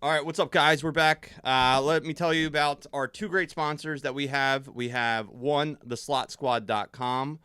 All right, what's up, guys? We're back. Let me tell you about our two great sponsors that we have. We have one, theslotsquad.com.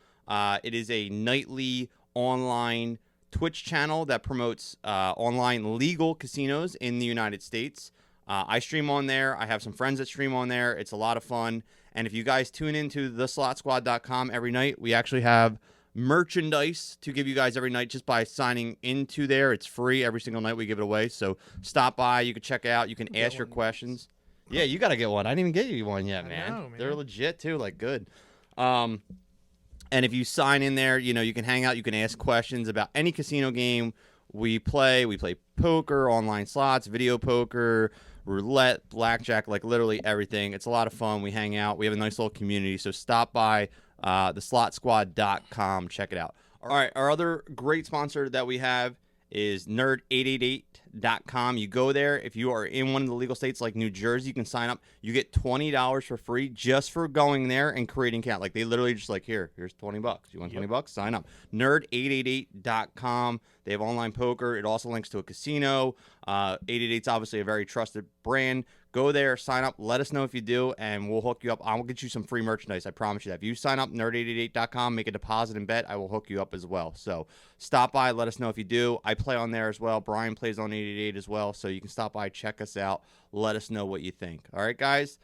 It is a nightly online Twitch channel that promotes online legal casinos in the United States. I stream on there. I have some friends that stream on there. It's a lot of fun. And if you guys tune into theslotsquad.com every night, we actually have merchandise to give you guys every night just by signing into there. It's free every single night. We give it away. So stop by. You can check it out. You can ask your questions. Yeah, you got to get one. I didn't even get you one yet, man. I know, man. They're legit too. Like, good. And if you sign in there, you can hang out. You can ask questions about any casino game we play. We play poker, online slots, video poker, roulette, blackjack, like literally everything. It's a lot of fun. We hang out. We have a nice little community. So stop by theslotsquad.com. Check it out. All right. Our other great sponsor that we have is nerd888.com. You go there. If you are in one of the legal states like New Jersey, you can sign up. You get $20 for free just for going there and creating account. Like, they literally just like, here's $20. You want $20? Sign up. Nerd888.com. They have online poker. It also links to a casino. 888's obviously a very trusted brand. Go there, sign up, let us know if you do, and we'll hook you up. I will get you some free merchandise. I promise you that. If you sign up, nerd888.com, make a deposit and bet, I will hook you up as well. So stop by, let us know if you do. I play on there as well. Brian plays on 888 as well. So you can stop by, check us out, let us know what you think. All right, guys?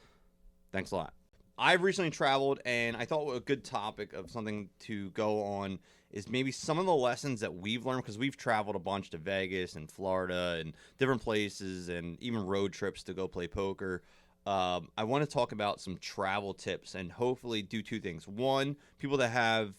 Thanks a lot. I've recently traveled, and I thought a good topic of something to go on is maybe some of the lessons that we've learned, because we've traveled a bunch to Vegas and Florida and different places and even road trips to go play poker. I want to talk about some travel tips and hopefully do two things. One, people that are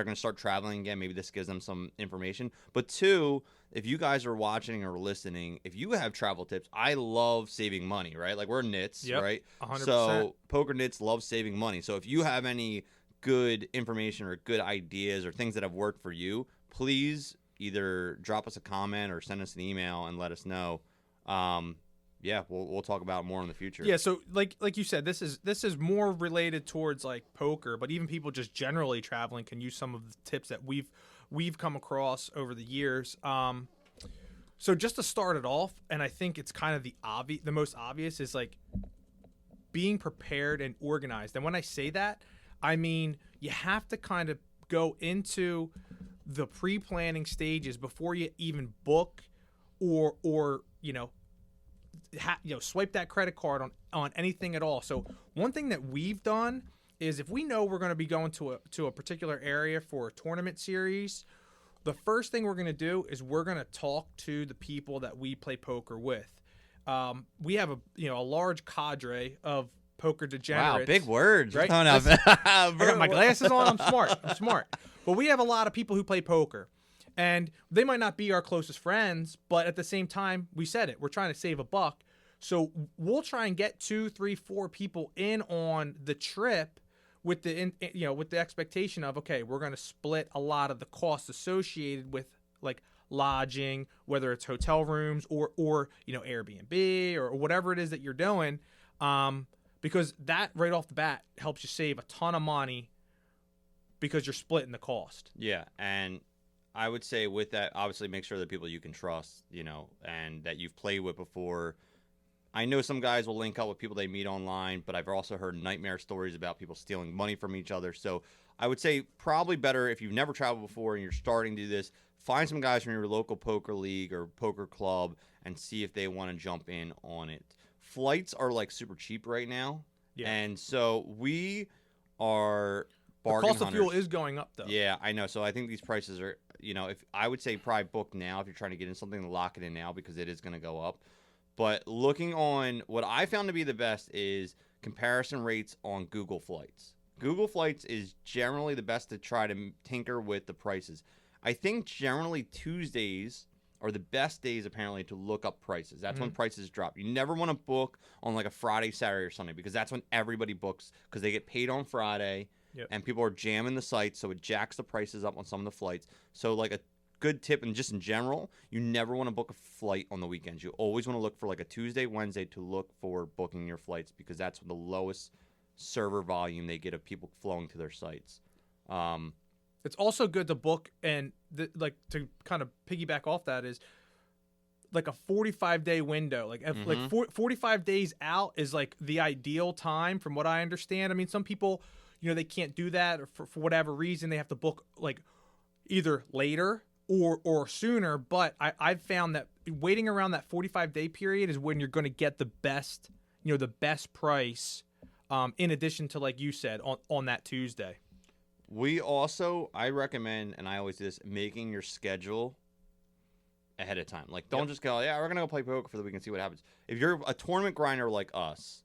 going to start traveling again, maybe this gives them some information. But two, if you guys are watching or listening, if you have travel tips, I love saving money, right? Like, we're nits, right? 100%. So poker nits love saving money. So if you have any good information or good ideas or things that have worked for you, please either drop us a comment or send us an email and let us know. Yeah, we'll talk about it more in the future. Yeah, so like you said, this is more related towards like poker, but even people just generally traveling can use some of the tips that we've come across over the years. So just to start it off, and I think it's kind of the most obvious is like being prepared and organized. And when I say that, I mean you have to kind of go into the pre-planning stages before you even book or swipe that credit card on anything at all. So one thing that we've done is if we know we're going to be going to a particular area for a tournament series, the first thing we're going to do is we're going to talk to the people that we play poker with. We have a large cadre of poker degenerates. Wow, big words, right? I got my glasses on. I'm smart. But we have a lot of people who play poker, and they might not be our closest friends, but at the same time, we said it. We're trying to save a buck, so we'll try and get 2, 3, 4 people in on the trip with the expectation of, okay, we're going to split a lot of the costs associated with like lodging, whether it's hotel rooms or Airbnb or whatever it is that you're doing. Because that right off the bat helps you save a ton of money because you're splitting the cost. Yeah, and I would say with that, obviously make sure that people you can trust, and that you've played with before. I know some guys will link up with people they meet online, but I've also heard nightmare stories about people stealing money from each other. So I would say probably better if you've never traveled before and you're starting to do this, find some guys from your local poker league or poker club and see if they want to jump in on it. Flights are like super cheap right now. Yeah. And so we are bargain hunters. The cost of fuel hunters. is going up though. Yeah, I know. So I think these prices are, if I would say probably book now if you're trying to get in something, lock it in now because it is going to go up. But looking on what I found to be the best is comparison rates on Google Flights. Google Flights is generally the best to try to tinker with the prices. I think generally Tuesdays are the best days apparently to look up prices. That's when prices drop. You never want to book on like a Friday, Saturday, or Sunday because that's when everybody books because they get paid on Friday and people are jamming the sites, so it jacks the prices up on some of the flights. So like a good tip, and just in general, you never want to book a flight on the weekends. You always want to look for like a Tuesday, Wednesday to look for booking your flights because that's the lowest server volume they get of people flowing to their sites. It's also good to book, and to kind of piggyback off that is like a 45-day window. Like if, like 45 days out is like the ideal time from what I understand. I mean, some people, they can't do that, or for whatever reason they have to book like either later or sooner. But I've found that waiting around that 45-day period is when you're going to get the best, the best price. In addition to, like you said, on that Tuesday. I recommend, and I always do this, making your schedule ahead of time. Like, don't just go, yeah, we're going to go play poker for the week and see what happens. If you're a tournament grinder like us,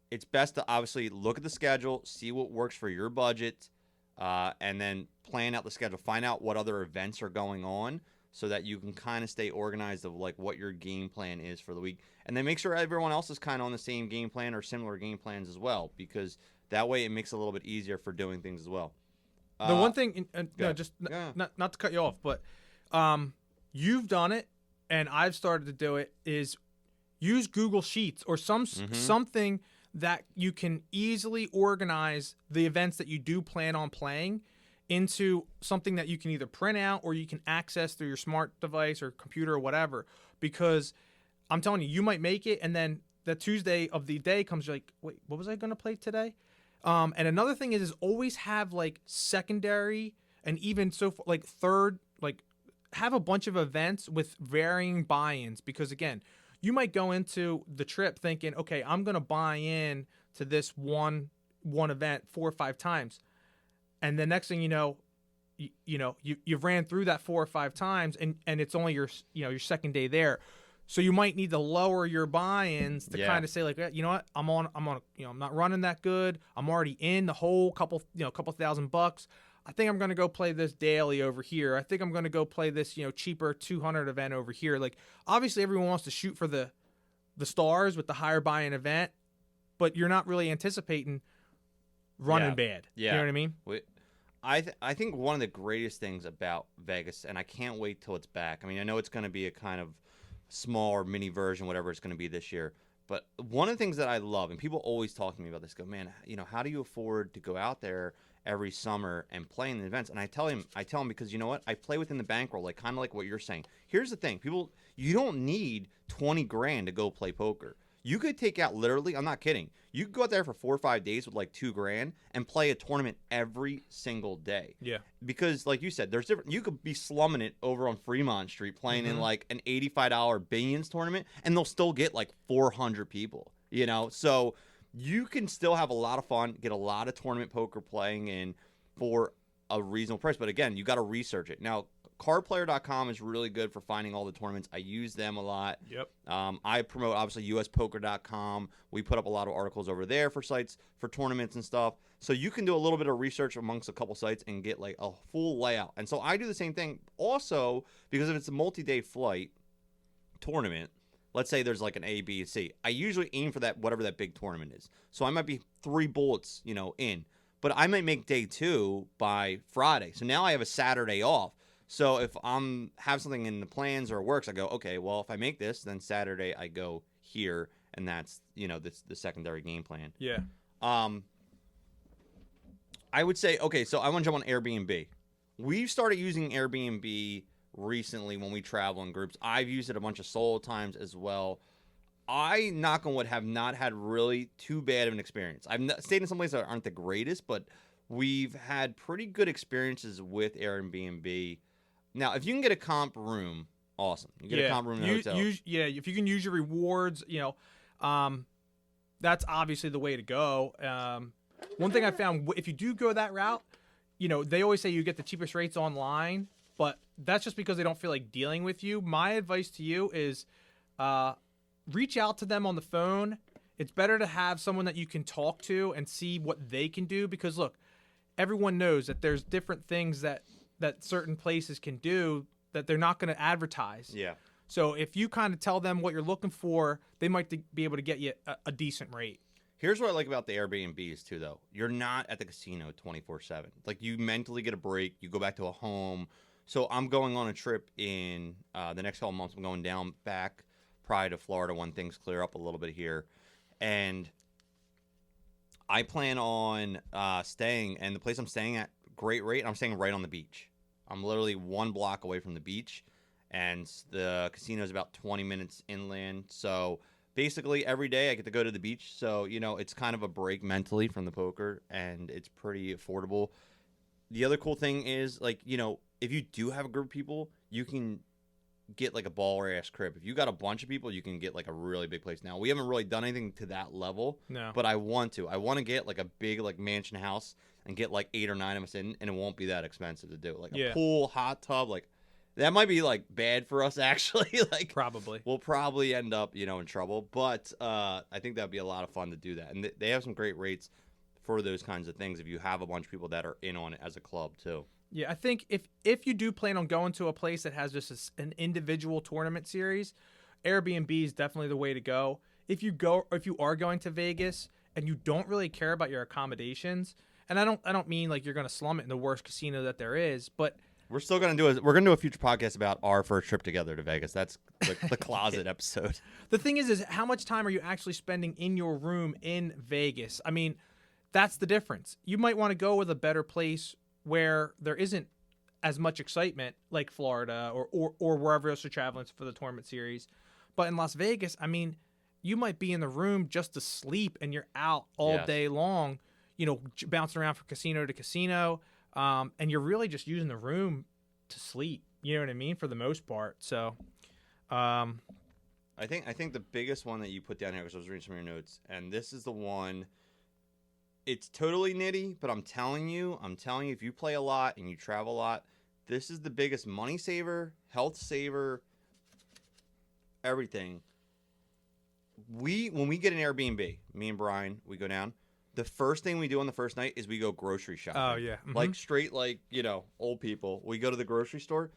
it's best to obviously look at the schedule, see what works for your budget, and then plan out the schedule. Find out what other events are going on so that you can kind of stay organized of, like, what your game plan is for the week. And then make sure everyone else is kind of on the same game plan or similar game plans as well, because that way it makes it a little bit easier for doing things as well. The one thing, not to cut you off, but you've done it, and I've started to do it, is use Google Sheets or something that you can easily organize the events that you do plan on playing into something that you can either print out or you can access through your smart device or computer or whatever. Because I'm telling you, you might make it, and then the Tuesday of the day comes, you're like, wait, what was I going to play today? And another thing is always have like secondary and even like third, like have a bunch of events with varying buy-ins, because again, you might go into the trip thinking, okay, I'm going to buy in to this one event 4 or 5 times. And the next thing you know, you've ran through that 4 or 5 times, and it's only your second day there. So you might need to lower your buy-ins to kind of say, like, you know what, I'm not running that good. I'm already in the whole couple $1,000. I think I'm going to go play this daily over here. I think I'm going to go play this, cheaper 200 event over here. Like, obviously everyone wants to shoot for the stars with the higher buy-in event, but you're not really anticipating running bad. Yeah. You know what I mean? I think one of the greatest things about Vegas, and I can't wait till it's back. I mean, I know it's going to be a kind of small or mini version, whatever it's going to be this year. But one of the things that I love, and people always talk to me about this, go, man, how do you afford to go out there every summer and play in the events? And I tell them because you know what? I play within the bankroll, like kind of like what you're saying. Here's the thing, people, you don't need 20 grand to go play poker. You could take out literally, I'm not kidding, you could go out there for 4 or 5 days with like 2 grand and play a tournament every single day. Yeah. Because like you said, there's different, you could be slumming it over on Fremont Street playing in like an $85 billions tournament, and they'll still get like 400 people, So you can still have a lot of fun, get a lot of tournament poker playing in for a reasonable price. But again, you got to research it. Now, cardplayer.com is really good for finding all the tournaments. I use them a lot. Yep. I promote, obviously, uspoker.com. We put up a lot of articles over there for sites, for tournaments and stuff. So you can do a little bit of research amongst a couple sites and get like a full layout. And so I do the same thing also, because if it's a multi-day flight tournament, let's say there's like an A, B, and C. I usually aim for that, whatever that big tournament is. So I might be 3 bullets, in. But I might make day 2 by Friday. So now I have a Saturday off. So if have something in the plans or it works, I go, okay, well, if I make this, then Saturday I go here, and that's, the secondary game plan. Yeah. I would say, okay, so I want to jump on Airbnb. We've started using Airbnb recently when we travel in groups. I've used it a bunch of solo times as well. I, knock on wood, have not had really too bad of an experience. I've stayed in some places that aren't the greatest, but we've had pretty good experiences with Airbnb. Now, if you can get a comp room, awesome. You get a comp room in a hotel. If you can use your rewards, that's obviously the way to go. One thing I found, if you do go that route, they always say you get the cheapest rates online, but that's just because they don't feel like dealing with you. My advice to you is reach out to them on the phone. It's better to have someone that you can talk to and see what they can do, because, look, everyone knows that there's different things that certain places can do that they're not going to advertise. Yeah. So if you kind of tell them what you're looking for, they might be able to get you a decent rate. Here's what I like about the Airbnbs too, though. You're not at the casino 24/7. Like, you mentally get a break. You go back to a home. So I'm going on a trip in the next couple of months. I'm going down back probably to Florida when things clear up a little bit here. And I plan on staying, and the place I'm staying at, great rate, and I'm staying right on the beach. I'm literally 1 block away from the beach, and the casino is about 20 minutes inland. So basically every day I get to go to the beach. So, it's kind of a break mentally from the poker, and it's pretty affordable. The other cool thing is, if you do have a group of people, you can get like a baller ass crib. If you got a bunch of people, you can get like a really big place. Now, we haven't really done anything to that level, No. but I want to. I want to get like a big like mansion house and get like 8 or 9 of us in, and it won't be that expensive to do. Like a pool, hot tub, like that might be like bad for us actually. Like Probably. we'll probably end up, in trouble, but I think that'd be a lot of fun to do that. And they have some great rates for those kinds of things if you have a bunch of people that are in on it as a club too. Yeah, I think if you do plan on going to a place that has just an individual tournament series, Airbnb is definitely the way to go. If you are going to Vegas and you don't really care about your accommodations, and I don't mean like you're going to slum it in the worst casino that there is, but we're still going to do a future podcast about our first trip together to Vegas. That's the closet episode. The thing is how much time are you actually spending in your room in Vegas? I mean, that's the difference. You might want to go with a better place where there isn't as much excitement, like Florida or wherever else you're traveling for the tournament series. But in Las Vegas, I mean, you might be in the room just to sleep, and you're out all day long, bouncing around from casino to casino, and you're really just using the room to sleep. You know what I mean? For the most part. So, I think the biggest one that you put down here, because I was reading some of your notes, and this is the one. It's totally nitty, but I'm telling you, if you play a lot and you travel a lot, this is the biggest money saver, health saver, everything. When we get an Airbnb, me and Brian, we go down. The first thing we do on the first night is we go grocery shopping. Oh yeah, like straight old people. We go to the grocery store,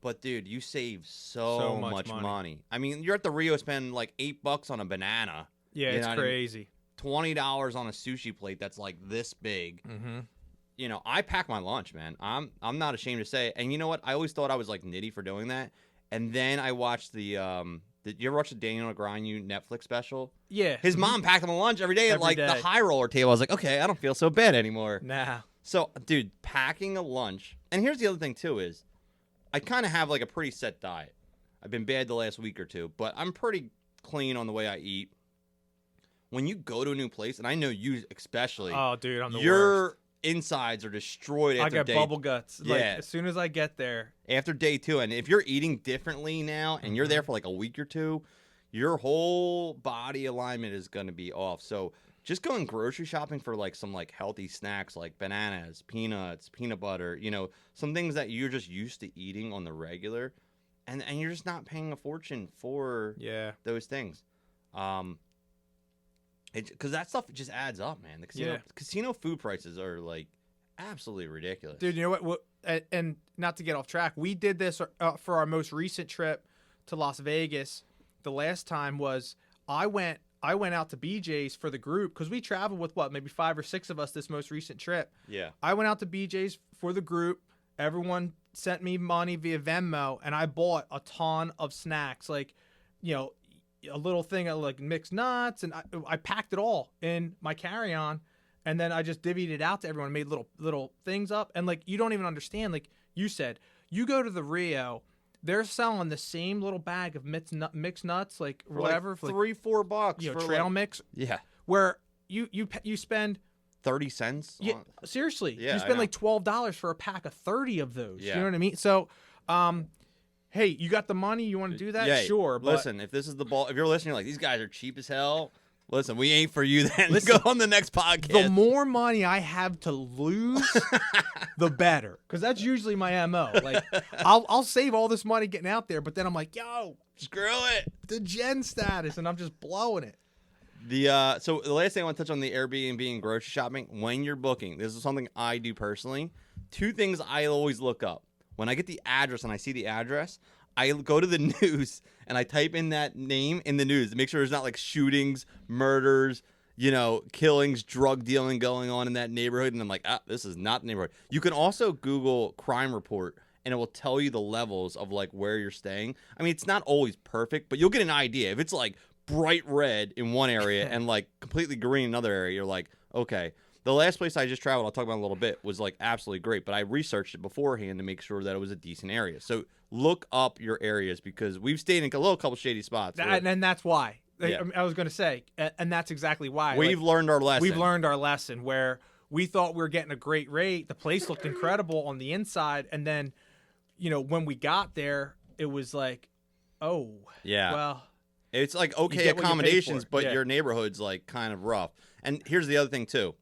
but dude, you save so much money. I mean, you're at the Rio, spend like $8 on a banana. Yeah, it's crazy. $20 on a sushi plate that's like this big. Mm-hmm. I pack my lunch, man. I'm not ashamed to say it. And you know what? I always thought I was like nitty for doing that. And then I watched did you ever watch the Daniel Negreanu Netflix special? Yeah. His mom packed him a lunch every day at the high roller table. I was like, okay, I don't feel so bad anymore. Nah. So, dude, packing a lunch. And here's the other thing too is I kind of have like a pretty set diet. I've been bad the last week or two, but I'm pretty clean on the way I eat. When you go to a new place, and I know you especially. Oh, dude, I'm the worst. Your insides are destroyed after I get bubble guts. Yeah. Like, as soon as I get there. After day 2, and if you're eating differently now, and you're there for like a week or two, your whole body alignment is going to be off. So just going grocery shopping for like some like healthy snacks like bananas, peanuts, peanut butter, some things that you're just used to eating on the regular, and you're just not paying a fortune for those things. Because that stuff just adds up, man. The casino food prices are like absolutely ridiculous. Dude, you know what? And not to get off track, we did this for our most recent trip to Las Vegas. The last time was I went out to BJ's for the group because we traveled with maybe 5 or 6 of us this most recent trip. Yeah. I went out to BJ's for the group. Everyone sent me money via Venmo, and I bought a ton of snacks, like, a little thing of like mixed nuts, and I packed it all in my carry-on, and then I just divvied it out to everyone, made little things up, and like you don't even understand. Like you said, you go to the Rio, they're selling the same little bag of mixed nuts, like for whatever, like for $3-4, for trail mix. Yeah, where you spend 30 cents. Yeah, seriously, yeah, you spend like $12 for a pack of 30 of those. Yeah. You know what I mean? So, hey, you got the money? You want to do that? Yeah, sure. But listen, if this is the ball, if you're listening, you're like, these guys are cheap as hell. Listen, we ain't for you then. Let's go on the next podcast. The more money I have to lose, the better. Because that's usually my MO. Like, I'll save all this money getting out there, but then I'm like, yo, screw it. The gen status, and I'm just blowing it. So the last thing I want to touch on the Airbnb and grocery shopping, when you're booking, this is something I do personally. 2 things I always look up. When I get the address and I see the address, I go to the news and I type in that name in the news to make sure there's not like shootings, murders, killings, drug dealing going on in that neighborhood. And I'm like, this is not the neighborhood. You can also Google crime report and it will tell you the levels of like where you're staying. I mean, it's not always perfect, but you'll get an idea. If it's like bright red in one area and like completely green in another area, you're like, okay. The last place I just traveled, I'll talk about in a little bit, was like absolutely great. But I researched it beforehand to make sure that it was a decent area. So look up your areas because we've stayed in a couple shady spots. And that's why. Yeah. I was going to say, and that's exactly why. We've learned our lesson. We've learned our lesson where we thought we were getting a great rate. The place looked incredible on the inside. And then, when we got there, it was like, oh, yeah. Well, it's like okay accommodations, but your neighborhood's like kind of rough. And here's the other thing too.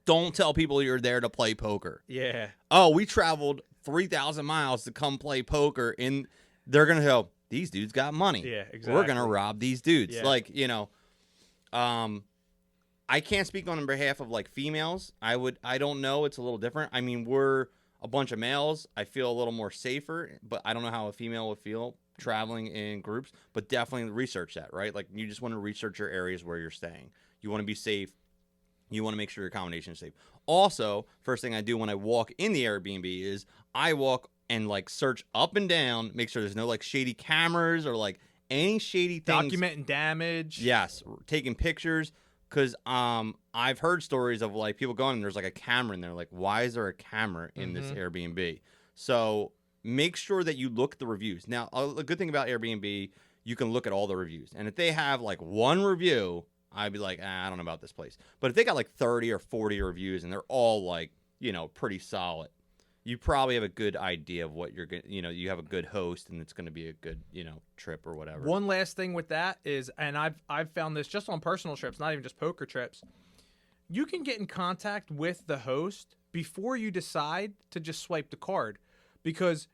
Don't tell people you're there to play poker. Yeah. Oh, we traveled 3,000 miles to come play poker, and they're going to go, these dudes got money. Yeah, exactly. We're going to rob these dudes. Yeah. Like, I can't speak on behalf of like females. I don't know. It's a little different. I mean, we're a bunch of males. I feel a little more safer, but I don't know how a female would feel traveling in groups, but definitely research that, right? Like you just want to research your areas where you're staying. You want to be safe. You want to make sure your accommodation is safe. Also, first thing I do when I walk in the Airbnb is I walk and like search up and down, make sure there's no like shady cameras or like any shady things. Documenting damage. Yes, taking pictures because I've heard stories of like people going and there's like a camera in there. Like, why is there a camera in this Airbnb? So make sure that you look at the reviews. Now, a good thing about Airbnb, you can look at all the reviews, and if they have like one review, I'd be like, I don't know about this place. But if they got like 30 or 40 reviews and they're all like, pretty solid, you probably have a good idea of what you're going to, you have a good host and it's going to be a good, trip or whatever. One last thing with that is, and I've found this just on personal trips, not even just poker trips, you can get in contact with the host before you decide to just swipe the card because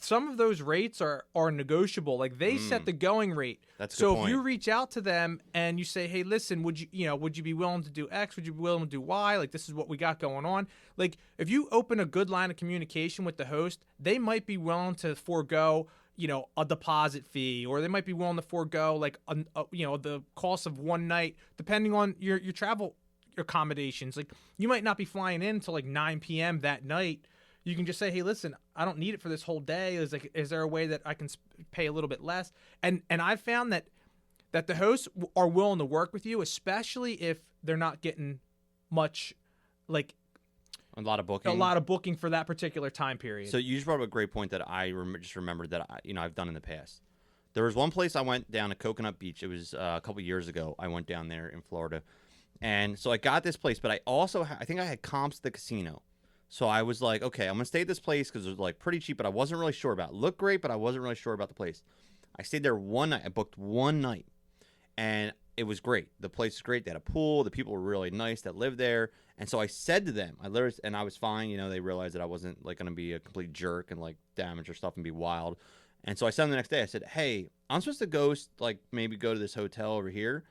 some of those rates are negotiable. Like they set the going rate. That's a good point. If you reach out to them and you say, "Hey, listen, would you be willing to do X? Would you be willing to do Y? Like this is what we got going on." Like if you open a good line of communication with the host, they might be willing to forego, a deposit fee, or they might be willing to forego like the cost of one night, depending on your travel accommodations. Like you might not be flying in until like 9 p.m. that night. You can just say, "Hey, listen, I don't need it for this whole day. Is there a way that I can pay a little bit less?" And I've found that the hosts are willing to work with you, especially if they're not getting much, like a lot of booking for that particular time period. So you just brought up a great point that I just remembered that I've done in the past. There was one place I went down to Coconut Beach. It was a couple years ago. I went down there in Florida, and so I got this place, but I also I think I had comps at the casino. So I was like, okay, I'm going to stay at this place because it was like pretty cheap, but I wasn't really sure about it. It looked great, but I wasn't really sure about the place. I stayed there one night. I booked one night, and it was great. The place is great. They had a pool. The people were really nice that lived there. And so I said to them, and I was fine. They realized that I wasn't like going to be a complete jerk and like damage or stuff and be wild. And so I said them the next day, I said, hey, I'm supposed to go like maybe go to this hotel over here.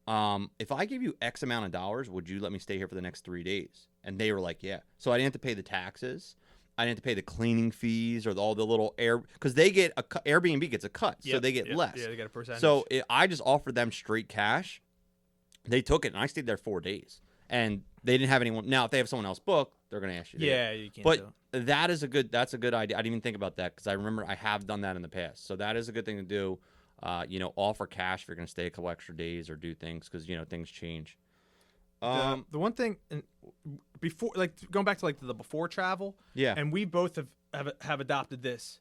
If I give you X amount of dollars, would you let me stay here for the next 3 days? And they were like, yeah. So I didn't have to pay the taxes. I didn't have to pay the cleaning fees or all the little because they get Airbnb gets a cut, so they get less. Yeah, they get a percentage. So I just offered them straight cash. They took it, and I stayed there 4 days. And they didn't have anyone. Now, if they have someone else booked, they're going to ask you. Yeah, you can't. But that's a good idea. I didn't even think about that because I remember I have done that in the past. So that is a good thing to do. Offer cash if you're going to stay a couple extra days or do things because things change. The one thing before, like going back to like the before travel, and we both have adopted this.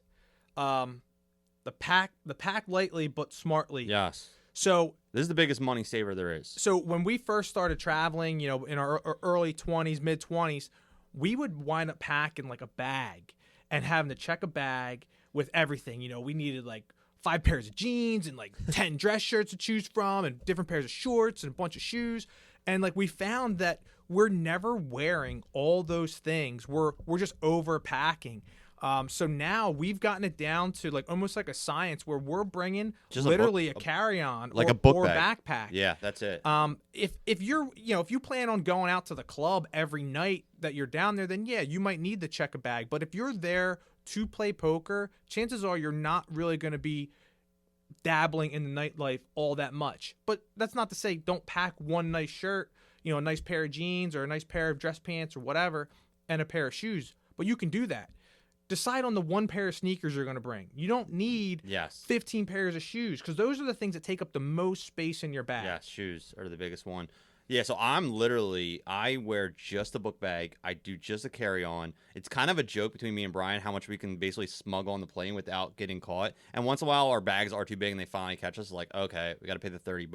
The pack lightly but smartly. Yes. So this is the biggest money saver there is. So when we first started traveling, in our early 20s, mid 20s, we would wind up packing like a bag and having to check a bag with everything. We needed like 5 pairs of jeans and like 10 dress shirts to choose from and different pairs of shorts and a bunch of shoes. And like we found that we're never wearing all those things. We're just overpacking. So now we've gotten it down to like almost like a science where we're bringing just literally a carry-on like or, a book or bag. backpack. Yeah, that's it. If you're if you plan on going out to the club every night that you're down there, then yeah, you might need to check a bag. But if you're there to play poker, chances are you're not really going to be dabbling in the nightlife all that much. But that's not to say don't pack one nice shirt, a nice pair of jeans or a nice pair of dress pants or whatever, and a pair of shoes. But you can do that. Decide on the one pair of sneakers you're going to bring. You don't need 15 pairs of shoes because those are the things that take up the most space in your bag. Yeah, shoes are the biggest one. Yeah, so I wear just a book bag. I do just a carry-on. It's kind of a joke between me and Brian how much we can basically smuggle on the plane without getting caught. And once in a while, our bags are too big and they finally catch us. Like, okay, we got to pay the $30.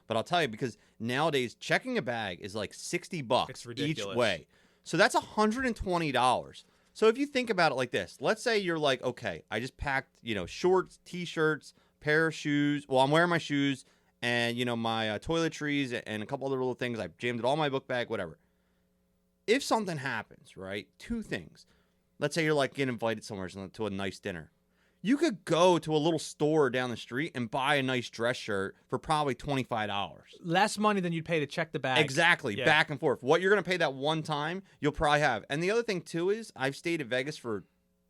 But I'll tell you, because nowadays checking a bag is like $60 It's each ridiculous. way. So that's $120. So if you think about it like this, let's say you're like, okay, I just packed, shorts, t-shirts, pair of shoes. Well, I'm wearing my shoes and, my toiletries and a couple other little things. I jammed it all in my book bag, whatever. If something happens, right, two things. Let's say you're like getting invited somewhere to a nice dinner. You could go to a little store down the street and buy a nice dress shirt for probably $25. Less money than you'd pay to check the bag. Exactly. Yeah. Back and forth. What you're going to pay that one time, you'll probably have. And the other thing, too, is I've stayed at Vegas for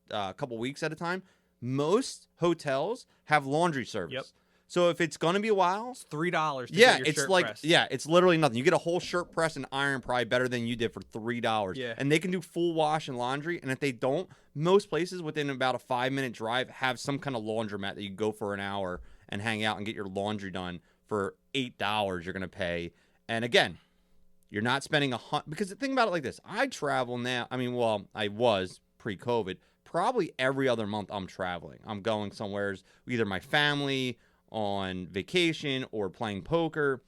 a couple weeks at a time. Most hotels have laundry service. Yep. So if it's going to be a while, it's $3 to yeah, get your it's shirt like pressed. Yeah, it's literally nothing. You get a whole shirt press and iron probably better than you did for $3. Yeah. And they can do full wash and laundry. And if they don't, most places within about a 5-minute drive have some kind of laundromat that you go for an hour and hang out and get your laundry done for $8 you're going to pay. And again, you're not spending because think about it like this. I travel now. I was pre-COVID. Probably every other month I'm traveling. I'm going somewhere, either my family on vacation or playing poker.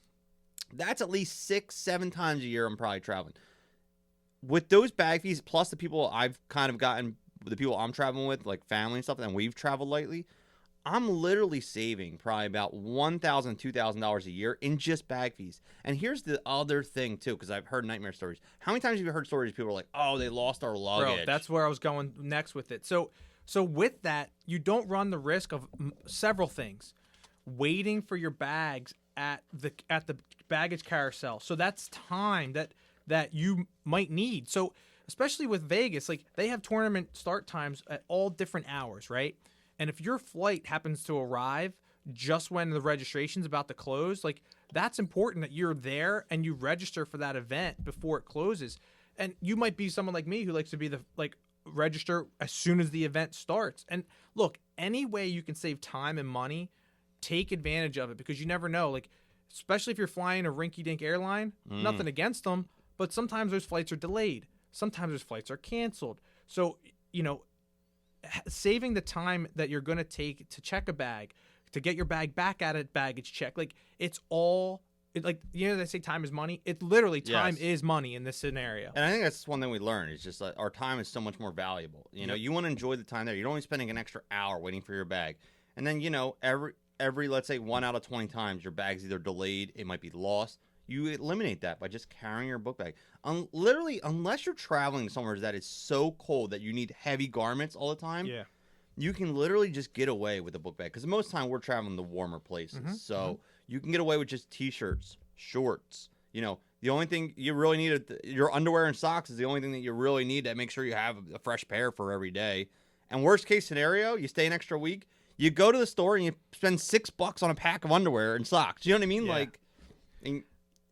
That's at least 6-7 times a year I'm probably traveling. With those bag fees, plus the people I've kind of gotten, the people I'm traveling with, like family and stuff, and we've traveled lately, I'm literally saving probably about $1,000, $2,000 a year in just bag fees. And here's the other thing, too, because I've heard nightmare stories. How many times have you heard stories people are like, oh, they lost our luggage? Bro, that's where I was going next with it. So with that, you don't run the risk of several things. Waiting for your bags at the baggage carousel. So that's time that you might need. So especially with Vegas, like they have tournament start times at all different hours, right? And if your flight happens to arrive just when the registration's about to close, like that's important that you're there and you register for that event before it closes. And you might be someone like me who likes to be register as soon as the event starts. And look, any way you can save time and money, take advantage of it, because you never know. Like, especially if you're flying a rinky-dink airline, nothing against them, but sometimes those flights are delayed. Sometimes those flights are canceled. So, saving the time that you're going to take to check a bag, to get your bag back at a baggage check, like it's all they say time is money. It literally time is money in this scenario. And I think that's one thing we learned. It's just that our time is so much more valuable. You want to enjoy the time there. You're only spending an extra hour waiting for your bag. And then, every let's say 1 out of 20 times your bag's either delayed, it might be lost. You eliminate that by just carrying your book bag. Literally, unless you're traveling somewhere that is so cold that you need heavy garments all the time, you can literally just get away with a book bag. Because most of the time we're traveling to warmer places. So you can get away with just t-shirts, shorts. The only thing you really need, your underwear and socks is the only thing that you really need to make sure you have a fresh pair for every day. And worst case scenario, you stay an extra week, you go to the store and you spend $6 on a pack of underwear and socks. You know what I mean? Yeah.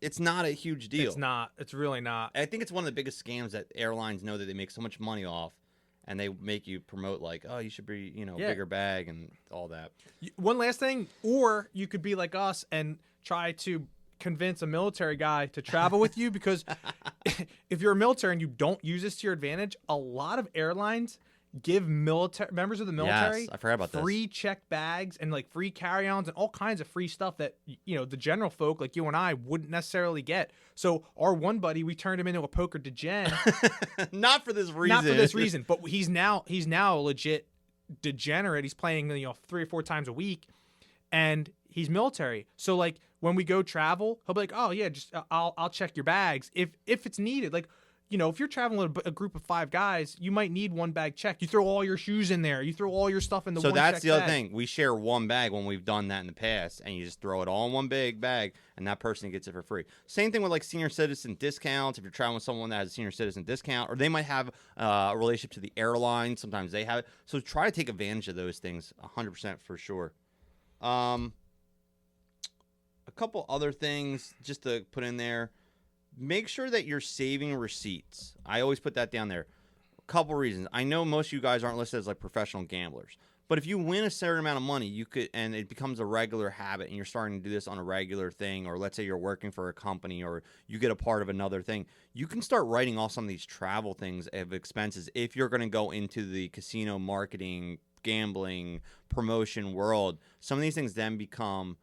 It's not a huge deal. It's not. It's really not. I think it's one of the biggest scams that airlines know that they make so much money off, and they make you promote like, oh, you should be, bigger bag and all that. One last thing, or you could be like us and try to convince a military guy to travel with you, because if you're a military and you don't use this to your advantage, a lot of airlines give members of the military I forgot about free checked bags and free carry-ons and all kinds of free stuff that the general folk like you and I wouldn't necessarily get. So our one buddy, we turned him into a poker degen. Not for this reason, but he's now a legit degenerate. He's playing 3 or 4 times a week, and he's military. So when we go travel, he'll be like, oh yeah, just I'll check your bags if it's needed. If you're traveling with a group of 5 guys, you might need one bag checked. You throw all your shoes in there. You throw all your stuff in the one checked bag. So that's the other thing. We share one bag when we've done that in the past, and you just throw it all in one big bag, and that person gets it for free. Same thing with senior citizen discounts. If you're traveling with someone that has a senior citizen discount, or they might have a relationship to the airline. Sometimes they have it. So try to take advantage of those things 100% for sure. A couple other things just to put in there. Make sure that you're saving receipts. I always put that down there. A couple reasons. I know most of you guys aren't listed as professional gamblers, But if you win a certain amount of money, you could, and it becomes a regular habit, and you're starting to do this on a regular thing, or let's say you're working for a company, or you get a part of another thing, you can start writing off some of these travel things of expenses if you're going to go into the casino marketing, gambling, promotion world. Some of these things then become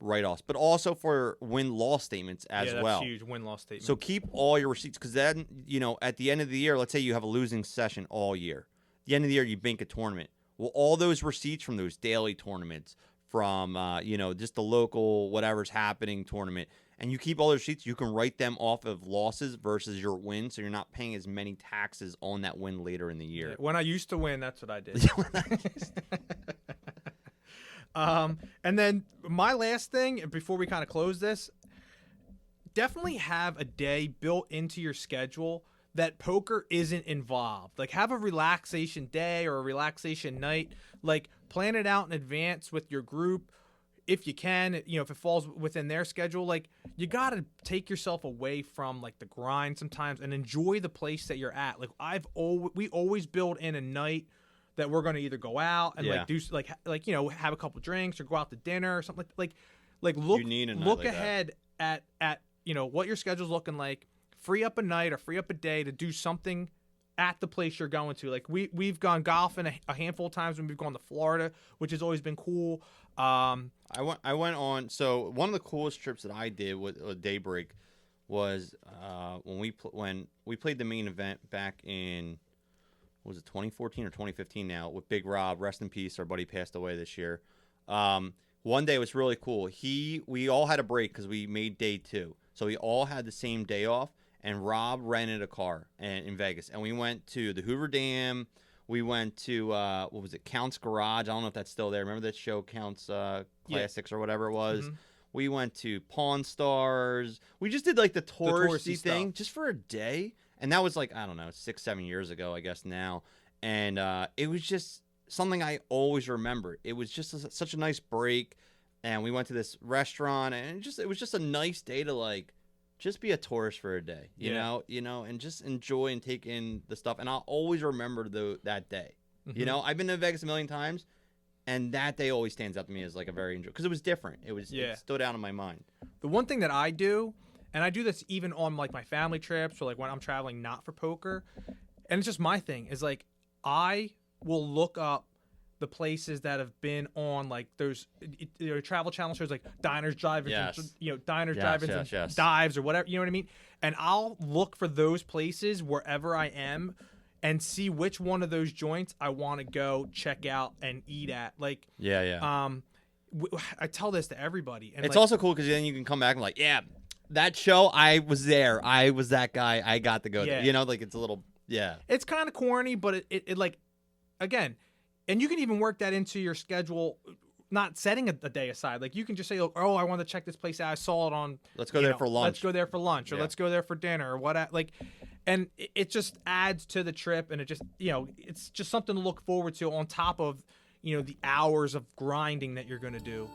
write-offs, but also for win-loss statements as that's well. Huge win-loss statement. So keep all your receipts, because then, at the end of the year, let's say you have a losing session all year. At the end of the year, you bank a tournament. Well, all those receipts from those daily tournaments, from just the local whatever's happening tournament, and you keep all those receipts, you can write them off of losses versus your win, so you're not paying as many taxes on that win later in the year. When I used to win, that's what I did. And then my last thing before we kind of close this, definitely have a day built into your schedule that poker isn't involved. Like, have a relaxation day or a relaxation night. Like, plan it out in advance with your group if you can. If it falls within their schedule, like, you got to take yourself away from like the grind sometimes and enjoy the place that you're at. Like, we always build in a night that we're going to either go out and like do have a couple drinks or go out to dinner or something like look ahead at what your schedule's looking like. Free up a night or free up a day to do something at the place you're going to. Like, we've gone golfing a handful of times when we've gone to Florida, which has always been cool. I went on. So one of the coolest trips that I did with Daybreak was when we played the main event back in, was it 2014 or 2015 now, with Big Rob. Rest in peace. Our buddy passed away this year. One day was really cool. We all had a break because we made day 2. So we all had the same day off. And Rob rented a car in Vegas, and we went to the Hoover Dam. We went to what was it, Count's Garage? I don't know if that's still there. Remember that show, Count's Classics or whatever it was. Mm-hmm. We went to Pawn Stars. We just did like the touristy thing just for a day, and that was like, I don't know, 6-7 years ago, I guess now. And it was just something I always remember. It was just such a nice break, and we went to this restaurant, and it was just a nice day to like. Just be a tourist for a day, you know, and just enjoy and take in the stuff. And I'll always remember that day. Mm-hmm. I've been to Vegas a million times, and that day always stands out to me as like a very enjoyable, because it was different. It stood out in my mind. The one thing that I do, and I do this even on like my family trips or like when I'm traveling not for poker, and it's just my thing, is like I will look up the places that have been on like those travel channel shows, like diners, drive-ins, drive-ins, dives, or whatever. You know what I mean? And I'll look for those places wherever I am, and see which one of those joints I want to go check out and eat at. Like, I tell this to everybody, and it's also cool because then you can come back and like, that show, I was there, I was that guy, I got to go there. Like it's a little, it's kind of corny, but it like, again. And you can even work that into your schedule, not setting a day aside. Like, you can just say, oh, I want to check this place out. I saw it on. Let's go there for lunch. Let's go there for lunch, or let's go there for dinner, or what. Like, and it just adds to the trip, and it just, it's just something to look forward to on top of, the hours of grinding that you're going to do.